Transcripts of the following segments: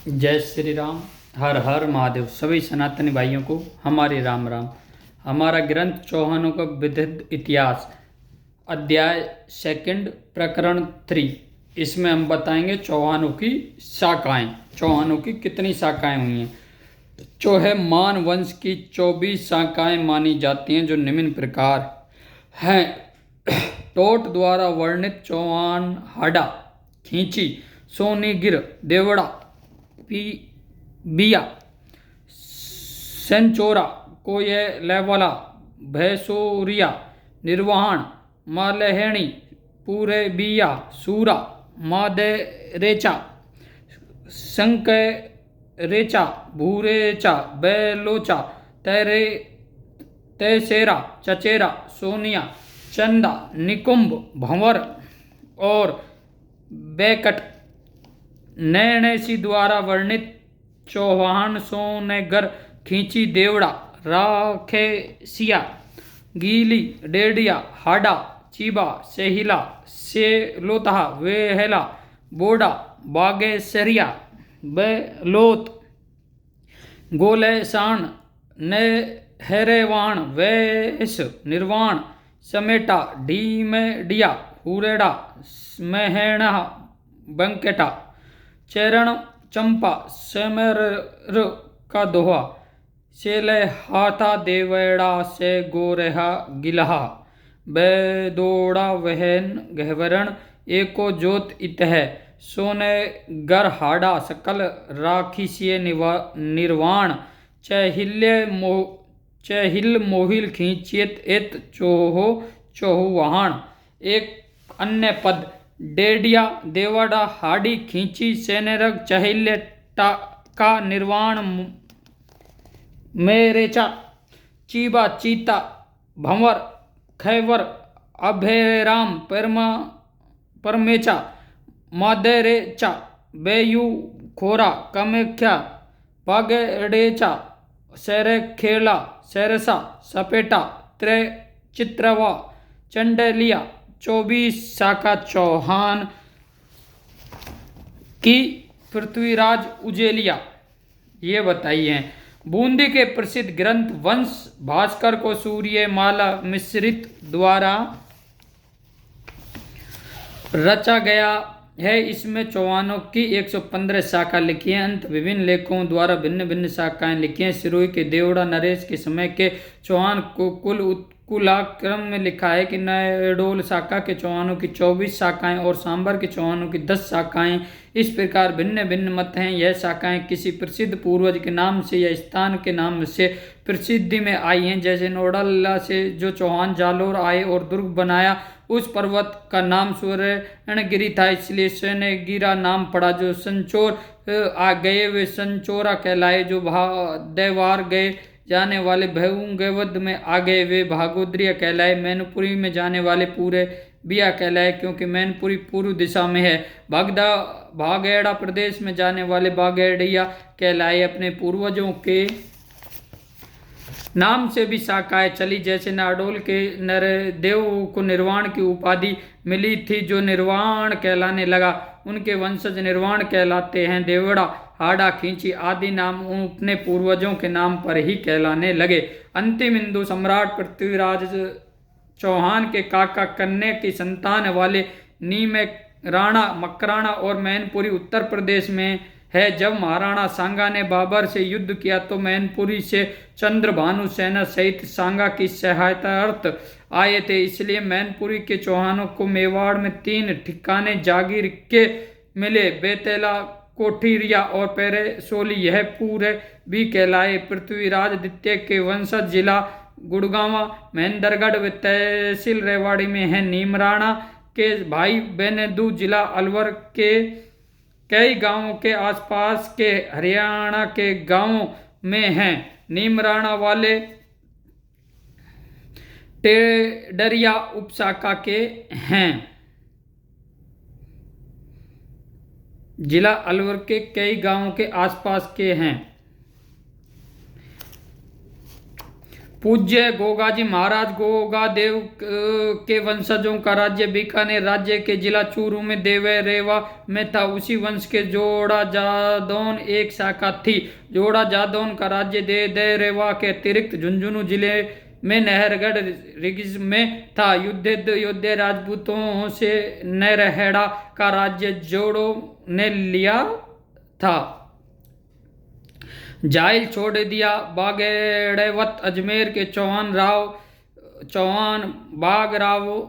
जय श्री राम। हर हर महादेव। सभी सनातनी भाइयों को हमारे राम राम। हमारा ग्रंथ चौहानों का विविध इतिहास, अध्याय सेकंड, प्रकरण 3। इसमें हम बताएंगे चौहानों की शाखाएं। चौहानों की कितनी शाखाएं हुई हैं। चौहान वंश की 24 शाखाएं मानी जाती हैं, जो निम्न प्रकार हैं। टोट द्वारा वर्णित चौहान हाड़ा, खींची, सोनीगिर, देवड़ा, बिया, सेंचोरा, कोयलेवाला, भैंसोरिया, निर्वाण, मालहेणी, पूरे बिया, सूरा, मादेरेचा, संकरेचा, भूरेचा, बेलोचा, तेरे तैसेरा, चचेरा, सोनिया, चंदा, निकुंभ, भंवर और बैकट। नैणसी द्वारा वर्णित चौहान सोनेगर, खींची, देवड़ा, राखेसिया, गीली, डेडिया, हाड़ा, चीबा, सेहिला, सेलोतहा, वेहला, बोडा, बागेसरिया, बेलोत, गोलेसान, नेहरेवाण, वैस, निर्वाण, समेटा, ढीमेडिया, हुरेड़ा, मेहणा, बंकेटा, चरण, चंपा, सेमर का दोहा, सेले हाथा, देवेड़ा, से गोरेहा, गिलहा, बेदोड़ा, वहन, गहवरण, एको जोत, इतह, सोने गर, हाड़ा, सकल, राखिसिय, निर्वाण, चहिल, मोहिल, खींचियत, एत, चोहो, चौहुवाहन। एक अन्य पद, डेडिया, देवड़ा, हाड़ी, खींची, सेनेरग, चहिल्य, टाका, निर्वाण, मेरेचा, चीबा, चीता, भंवर, खैवर, अभेराम, परमेचा, मादेरेचा, बेयू, खोरा, कमेख्या, बागेड़ेचा, सेरेखेला, सेरसा, सपेटा, चित्रवा, चंडेलिया। 24 शाखा चौहान की पृथ्वीराज उजेलिया ये बताइए। बूंदी के प्रसिद्ध ग्रंथ वंश भास्कर को सूर्यमाला मिश्रित द्वारा रचा गया है। इसमें चौहानों की 115 शाखा लिखी हैं। अंत विभिन्न लेखकों द्वारा भिन्न भिन्न शाखाएं लिखी हैं। सिरोही के देवड़ा नरेश के समय के चौहान को कुलाक्रम में लिखा है कि नैडोल शाखा के चौहानों की 24 शाखाएं और सांबर के चौहानों की 10 शाखाएं। इस प्रकार भिन्न भिन्न मत हैं। यह शाखाएं किसी प्रसिद्ध पूर्वज के नाम से या स्थान के नाम से प्रसिद्धि में आई हैं। जैसे नोडल्ला से जो चौहान जालोर आए और दुर्ग बनाया, उस पर्वत का नाम स्वर्णगिरी था, इसलिए स्वर्णगिरा नाम पड़ा। जो संचोर आ गए वे संचोरा कहलाए। जो देवार गए जाने वाले भूंगवद में आ गए वे भागोद्रिया कहलाए। मैनपुरी में जाने वाले पूरे बिया कहलाए, क्योंकि मैनपुरी पूर्व दिशा में है। भागेड़ा प्रदेश में जाने वाले बागेड़िया कहलाए। अपने पूर्वजों के नाम से भी शाखाएं चली। जैसे नाडोल के नरदेव को निर्वाण की उपाधि मिली थी, जो निर्वाण कहलाने लगा। उनके वंशज निर्वाण कहलाते हैं। देवड़ा, हाड़ा, खींची आदि नाम अपने पूर्वजों के नाम पर ही कहलाने लगे। अंतिम हिंदू सम्राट पृथ्वीराज चौहान के काका कन्या की संतान वाले नीमेराणा, मकराणा और मैनपुरी उत्तर प्रदेश में है। जब महाराणा सांगा ने बाबर से युद्ध किया तो मैनपुरी से चंद्रभानु सेना सहित सांगा की सहायतार्थ आए थे। इसलिए मैनपुरी के चौहानों को मेवाड़ में 3 ठिकाने जागीर के मिले, बेतेला, कोठिरिया और पेरेसोली। यह पूरे भी कहलाए। पृथ्वीराज द्वितीय के वंशज जिला गुड़गांवा, महेंद्रगढ़ व तहसील रेवाड़ी में है। नीमराणा के भाई बेनेदू जिला अलवर के कई गांवों के आसपास के हरियाणा के गांवों में हैं। नीमराणा वाले टेडरिया उपशाखा के हैं। जिला अलवर के कई गांवों के आसपास के हैं। पूज्य गोगाजी महाराज गोगादेव के वंशजों का राज्य बीकानेर राज्य के जिला चूरू में देवरेवा में था। उसी वंश के जोड़ा जादौन एक शाखा थी। जोड़ा जादौन का राज्य देवरेवा के अतिरिक्त झुंझुनू जिले में नहरगढ़ रिगिज में था। युद्ध राजपूतों से नरहेड़ा का राज्य जोड़ों ने लिया था। जायल छोड़ दिया। बागेड़वत अजमेर के चौहान बागराव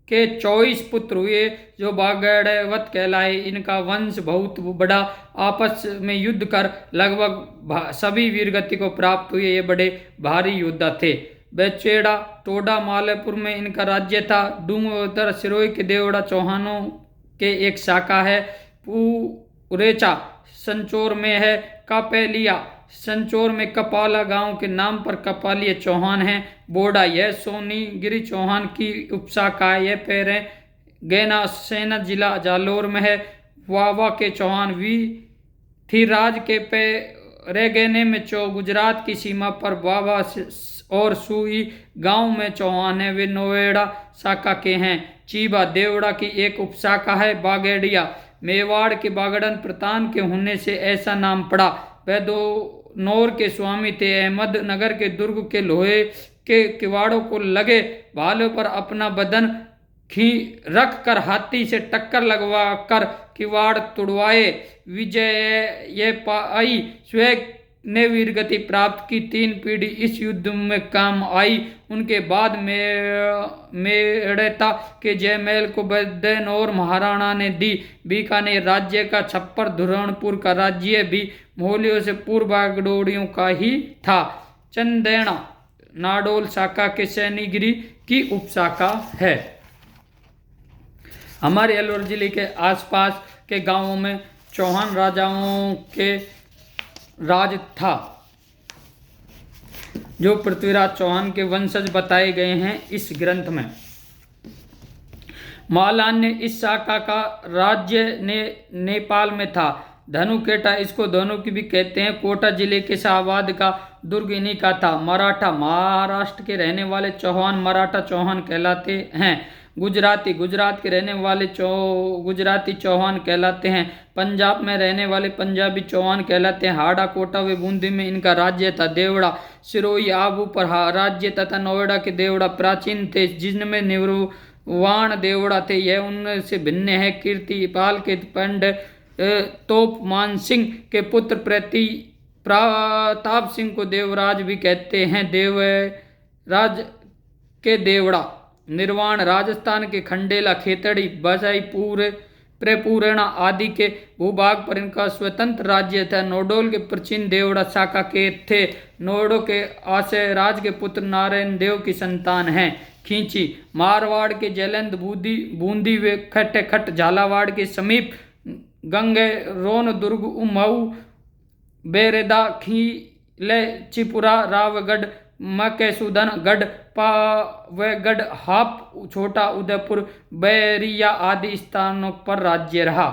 के 24 पुत्र हुए जो बागेड़वत कहलाए। इनका वंश बहुत बड़ा, आपस में युद्ध कर लगभग सभी वीरगति को प्राप्त हुए। ये बड़े भारी योद्धा थे। बेचेड़ा टोडा मालेपुर में इनका राज्य था। डूंगरदर सिरोही के देवड़ा चौहानों के एक शाखा है। पुरेचा संचोर में है। कपेलिया संचोर में कपाला गांव के नाम पर कपालिया चौहान है। बोडा यह सोनीगिरी चौहान की उपशाखा है। यह पैरे गैना सेना जिला जालोर में है। वावा के चौहान वी थीराज के पैरेगेने में गुजरात की सीमा पर वावा और सुई गांव में चौहान है। वे नोएडा शाखा के हैं। चीबा देवड़ा की एक उपशाखा है। बागेड़िया मेवाड़ के बागड़न प्रतान के होने से ऐसा नाम पड़ा। वह नौर के स्वामी थे। अहमदनगर के दुर्ग के लोहे के किवाड़ों को लगे भालों पर अपना बदन रख कर हाथी से टक्कर लगवा कर किवाड़ तुड़वाए। विजय ये पाई स्वयं ने वीरगति प्राप्त की। 3 पीढ़ी इस युद्ध में काम आई। उनके बाद मेड़ता के जयमहल को बदनौर महाराणा ने दी। बीकानेर राज्य का छप्पर धुरणपुर का राज्य भी मोहलियों से पूर्व बागडोरियों का ही था। चंदेना नाडोल शाखा के सैनीगिरी की उपशाखा है। हमारे अलवर जिले के आसपास के गांवों में चौहान राजाओं के राज था जो पृथ्वीराज चौहान के वंशज बताए गए हैं इस ग्रंथ में। मालान्य इस शाखा का राज्य नेपाल में था। धनुकेटा इसको धनु की भी कहते हैं। कोटा जिले के शाहबाद का दुर्ग इन्हीं का था। मराठा महाराष्ट्र के रहने वाले चौहान मराठा चौहान कहलाते हैं। गुजराती गुजरात के रहने वाले गुजराती चौहान कहलाते हैं। पंजाब में रहने वाले पंजाबी चौहान कहलाते हैं। हाड़ा कोटा व बूंदी में इनका राज्य था। देवड़ा सिरोही आबू पर राज्य तथा नोएडा के देवड़ा प्राचीन थे जिनमें निवृवाण देवड़ा थे। यह उनसे भिन्न है। कीर्तिपाल के पंड तोप मान सिंह के पुत्र प्रताप सिंह को देवराज भी कहते हैं। देवराज के देवड़ा निर्वाण राजस्थान के खंडेला खेतड़ी बजाईपुर प्रेपूरणा आदि के भूभाग पर इनका स्वतंत्र राज्य था। नोडोल के प्राचीन देवड़ा शाखा के थे। नोडो के आशयराज के पुत्र नारायण देव की संतान हैं। खींची मारवाड़ के जैलंद बूंदी व खट झालावाड़ के समीप गंगे रोन दुर्ग उमऊ बेरेदा खीले चिपुरा रावगढ़ मकेसुदन गढ़ पावगढ़ हाप छोटा उदयपुर बैरिया आदि स्थानों पर राज्य रहा।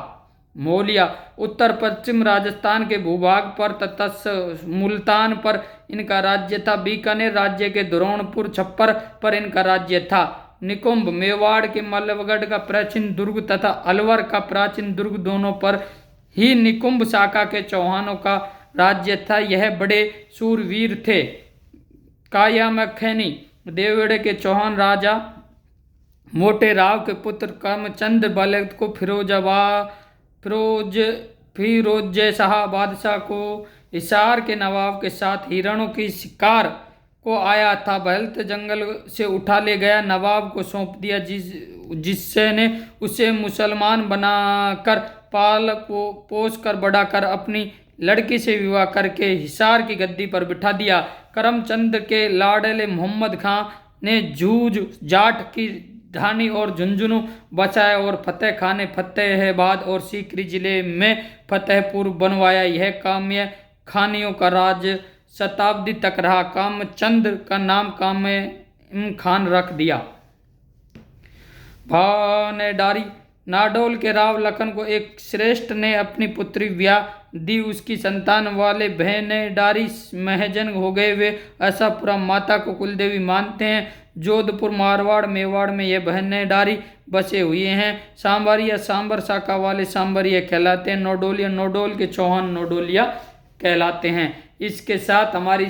मोलिया उत्तर पश्चिम राजस्थान के भूभाग पर तथा मुल्तान पर इनका राज्य था। बीकानेर राज्य के धुरणपुर छप्पर पर इनका राज्य था। निकुंभ मेवाड़ के मल्लवगढ़ का प्राचीन दुर्ग तथा अलवर का प्राचीन दुर्ग दोनों पर ही निकुंभ शाखा के चौहानों का राज्य था। यह बड़े सूरवीर थे। कायामखैनी देवड़े के चौहान राजा मोटे राव के पुत्र कर्मचंद बलद को फिरोज शाह बादशाह को हिसार के नवाब के साथ हिरणों की शिकार को आया था। बहलत जंगल से उठा ले गया। नवाब को सौंप दिया जिससे ने उसे मुसलमान बनाकर पाल पोस कर बड़ा कर अपनी लड़की से विवाह करके हिसार की गद्दी पर बिठा दिया। करमचंद के लाडले मोहम्मद खां ने जूझ जाट की धानी और झुंझुनू बचाया और फतेह खान ने फतेहाबाद और सीकरी जिले में फतेहपुर बनवाया। यह काम्य खानियों का राज शताब्दी तक रहा। कामचंद का नाम काम्य खान रख दिया। भानेडारी नाडोल के राव लखन को एक श्रेष्ठ ने अपनी पुत्री व्या दी उसकी संतान वाले बहनें डारी महजन हो गए। वे आशापुरा माता को कुलदेवी मानते हैं। जोधपुर मारवाड़ मेवाड़ में ये बहनें डारी बसे हुए हैं। सांबरिया सांबर शाखा वाले सांबरिया कहलाते हैं। नोडोलिया नोडोल के चौहान नोडोलिया कहलाते हैं। इसके साथ हमारी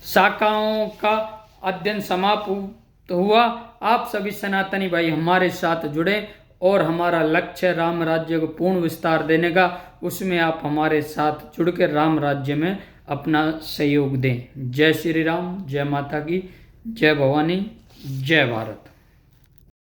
शाखाओं का अध्ययन समाप्त हुआ। आप सभी सनातनी भाई हमारे साथ जुड़े और हमारा लक्ष्य राम राज्य को पूर्ण विस्तार देने का, उसमें आप हमारे साथ जुड़कर राम राज्य में अपना सहयोग दें। जय श्री राम, जय माता की, जय भवानी, जय भारत।